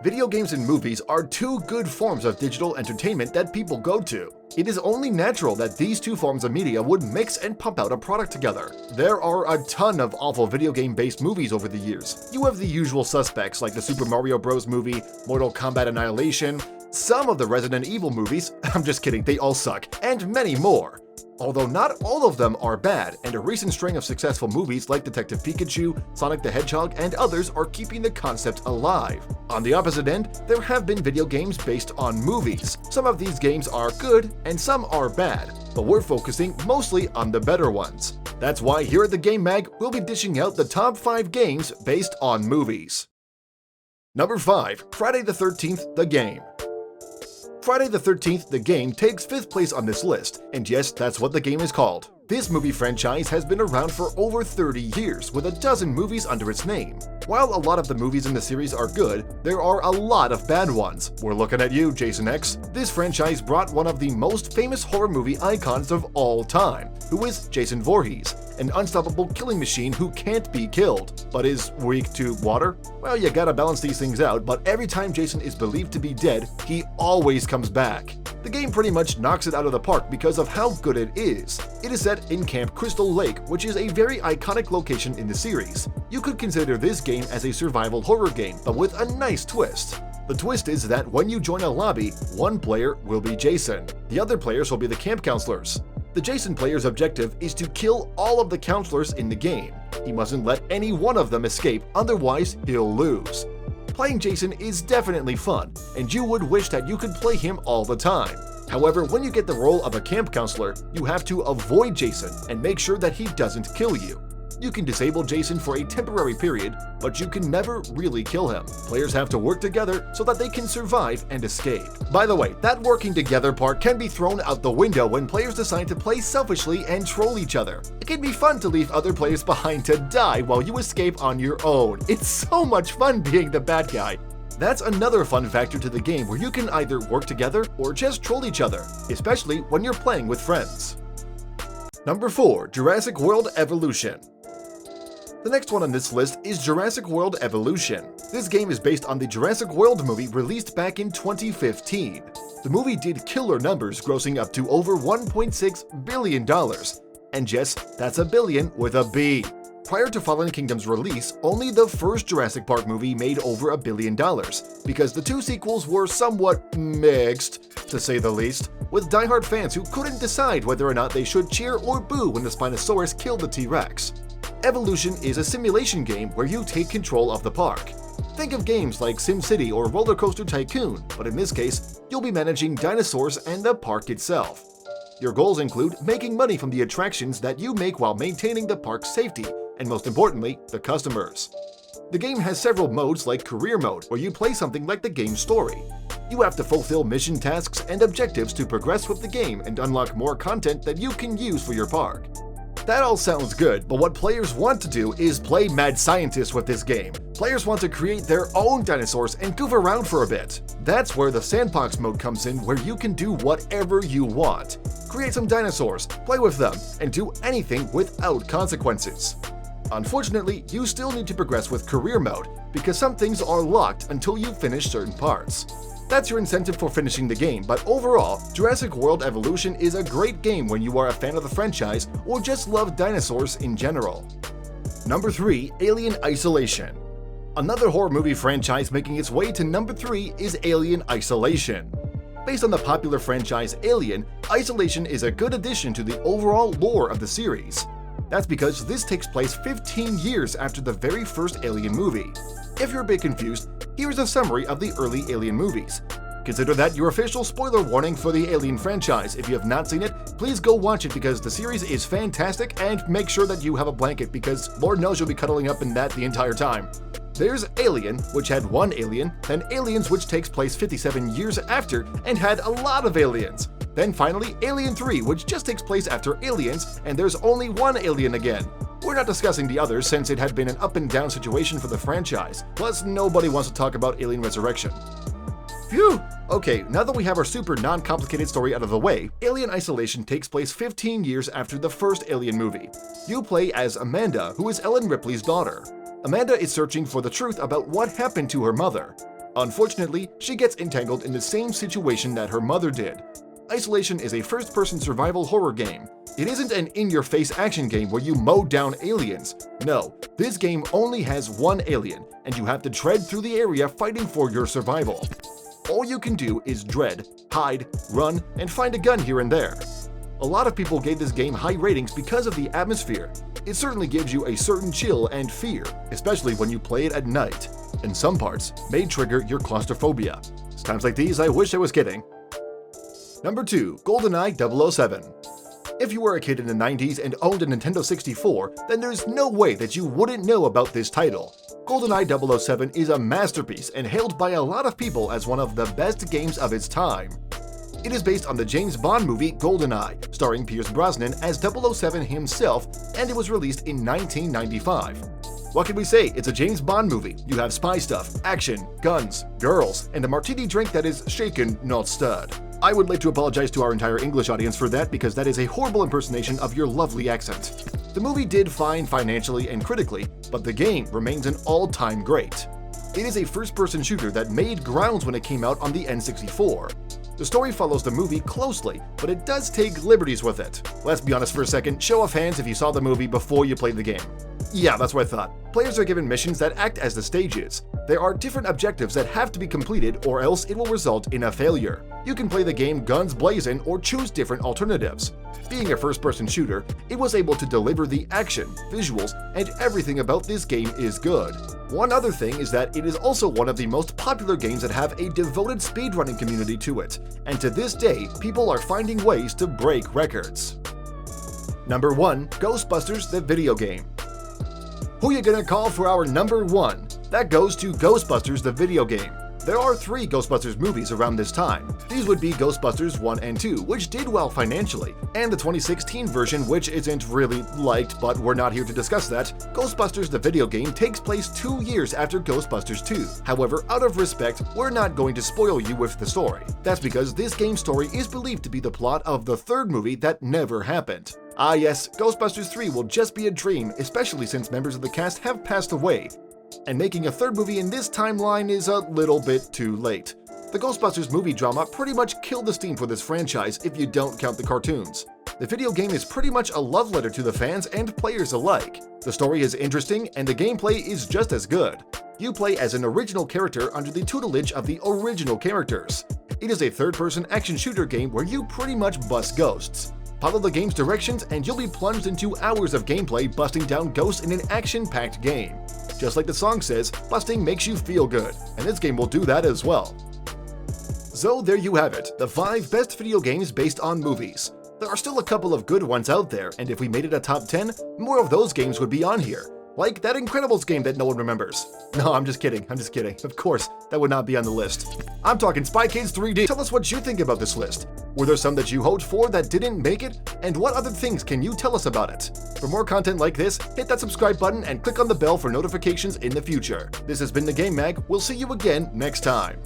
Video games and movies are two good forms of digital entertainment that people go to. It is only natural that these two forms of media would mix and pump out a product together. There are a ton of awful video game-based movies over the years. You have the usual suspects like the Super Mario Bros. Movie, Mortal Kombat Annihilation, some of the Resident Evil movies, I'm just kidding, they all suck, and many more. Although not all of them are bad, and a recent string of successful movies like Detective Pikachu, Sonic the Hedgehog, and others are keeping the concept alive. On the opposite end, there have been video games based on movies. Some of these games are good, and some are bad, but we're focusing mostly on the better ones. That's why here at the Game Mag, we'll be dishing out the top 5 games based on movies. Number 5. Friday the 13th, the game. Friday the 13th, the game takes 5th place on this list, and yes, that's what the game is called. This movie franchise has been around for over 30 years, with a dozen movies under its name. While a lot of the movies in the series are good, there are a lot of bad ones. We're looking at you, Jason X. This franchise brought one of the most famous horror movie icons of all time, who is Jason Voorhees, an unstoppable killing machine who can't be killed, but is weak to water? Well, you gotta balance these things out, but every time Jason is believed to be dead, he always comes back. The game pretty much knocks it out of the park because of how good it is. It is set in Camp Crystal Lake, which is a very iconic location in the series. You could consider this game as a survival horror game, but with a nice twist. The twist is that when you join a lobby, one player will be Jason. The other players will be the camp counselors. The Jason player's objective is to kill all of the counselors in the game. He mustn't let any one of them escape, otherwise he'll lose. Playing Jason is definitely fun, and you would wish that you could play him all the time. However, when you get the role of a camp counselor, you have to avoid Jason and make sure that he doesn't kill you. You can disable Jason for a temporary period, but you can never really kill him. Players have to work together so that they can survive and escape. By the way, that working together part can be thrown out the window when players decide to play selfishly and troll each other. It can be fun to leave other players behind to die while you escape on your own. It's so much fun being the bad guy. That's another fun factor to the game where you can either work together or just troll each other, especially when you're playing with friends. Number 4. Jurassic World Evolution. The next one on this list is Jurassic World Evolution. This game is based on the Jurassic World movie released back in 2015. The movie did killer numbers, grossing up to over $1.6 billion. And yes, that's a billion with a B. Prior to Fallen Kingdom's release, only the first Jurassic Park movie made over $1 billion, because the two sequels were somewhat mixed, to say the least, with diehard fans who couldn't decide whether or not they should cheer or boo when the Spinosaurus killed the T-Rex. Evolution is a simulation game where you take control of the park. Think of games like SimCity or Roller Coaster Tycoon, but in this case, you'll be managing dinosaurs and the park itself. Your goals include making money from the attractions that you make while maintaining the park's safety, and most importantly, the customers. The game has several modes like Career Mode, where you play something like the game's story. You have to fulfill mission tasks and objectives to progress with the game and unlock more content that you can use for your park. That all sounds good, but what players want to do is play mad scientist with this game. Players want to create their own dinosaurs and goof around for a bit. That's where the sandbox mode comes in, where you can do whatever you want. Create some dinosaurs, play with them, and do anything without consequences. Unfortunately, you still need to progress with career mode, because some things are locked until you finish certain parts. That's your incentive for finishing the game, but overall, Jurassic World Evolution is a great game when you are a fan of the franchise or just love dinosaurs in general. Number 3. Alien Isolation. Another horror movie franchise making its way to number 3 is Alien Isolation. Based on the popular franchise Alien, Isolation is a good addition to the overall lore of the series. That's because this takes place 15 years after the very first Alien movie. If you're a bit confused, here's a summary of the early Alien movies. Consider that your official spoiler warning for the Alien franchise. If you have not seen it, please go watch it because the series is fantastic, and make sure that you have a blanket because Lord knows you'll be cuddling up in that the entire time. There's Alien, which had one alien, then Aliens, which takes place 57 years after and had a lot of aliens. Then finally Alien 3, which just takes place after Aliens, and there's only one alien again. We're not discussing the others since it had been an up and down situation for the franchise, plus nobody wants to talk about Alien Resurrection. Phew! Okay, now that we have our super non-complicated story out of the way, Alien Isolation takes place 15 years after the first Alien movie. You play as Amanda, who is Ellen Ripley's daughter. Amanda is searching for the truth about what happened to her mother. Unfortunately, she gets entangled in the same situation that her mother did. Isolation is a first-person survival horror game. It isn't an in-your-face action game where you mow down aliens. No, this game only has one alien, and you have to tread through the area fighting for your survival. All you can do is dread, hide, run, and find a gun here and there. A lot of people gave this game high ratings because of the atmosphere. It certainly gives you a certain chill and fear, especially when you play it at night, and some parts may trigger your claustrophobia. It's times like these I wish I was kidding. Number 2. GoldenEye 007. If you were a kid in the 90s and owned a Nintendo 64, then there's no way that you wouldn't know about this title. GoldenEye 007 is a masterpiece and hailed by a lot of people as one of the best games of its time. It is based on the James Bond movie GoldenEye, starring Pierce Brosnan as 007 himself, and it was released in 1995. What can we say? It's a James Bond movie. You have spy stuff, action, guns, girls, and a martini drink that is shaken, not stirred. I would like to apologize to our entire English audience for that because that is a horrible impersonation of your lovely accent. The movie did fine financially and critically, but the game remains an all-time great. It is a first-person shooter that made grounds when it came out on the N64. The story follows the movie closely, but it does take liberties with it. Let's be honest for a second, show of hands if you saw the movie before you played the game. Yeah, that's what I thought. Players are given missions that act as the stages. There are different objectives that have to be completed or else it will result in a failure. You can play the game guns blazing or choose different alternatives. Being a first-person shooter, it was able to deliver the action, visuals, and everything about this game is good. One other thing is that it is also one of the most popular games that have a devoted speedrunning community to it, and to this day, people are finding ways to break records. Number 1. Ghostbusters the video game. Who you gonna call for our number 1? That goes to Ghostbusters the video game. There are 3 Ghostbusters movies around this time. These would be Ghostbusters 1 and 2, which did well financially, and the 2016 version, which isn't really liked, but we're not here to discuss that. Ghostbusters the video game takes place 2 years after Ghostbusters 2. However, out of respect, we're not going to spoil you with the story. That's because this game's story is believed to be the plot of the 3rd movie that never happened. Ah yes, Ghostbusters 3 will just be a dream, especially since members of the cast have passed away. And making a 3rd movie in this timeline is a little bit too late. The Ghostbusters movie drama pretty much killed the steam for this franchise if you don't count the cartoons. The video game is pretty much a love letter to the fans and players alike. The story is interesting and the gameplay is just as good. You play as an original character under the tutelage of the original characters. It is a 3rd-person action shooter game where you pretty much bust ghosts. Follow the game's directions and you'll be plunged into hours of gameplay busting down ghosts in an action-packed game. Just like the song says, busting makes you feel good, and this game will do that as well. So there you have it, the 5 best video games based on movies. There are still a couple of good ones out there, and if we made it a top 10, more of those games would be on here. Like that Incredibles game that no one remembers. No, I'm just kidding. Of course, that would not be on the list. I'm talking Spy Kids 3D. Tell us what you think about this list. Were there some that you hoped for that didn't make it? And what other things can you tell us about it? For more content like this, hit that subscribe button and click on the bell for notifications in the future. This has been the Game Mag. We'll see you again next time.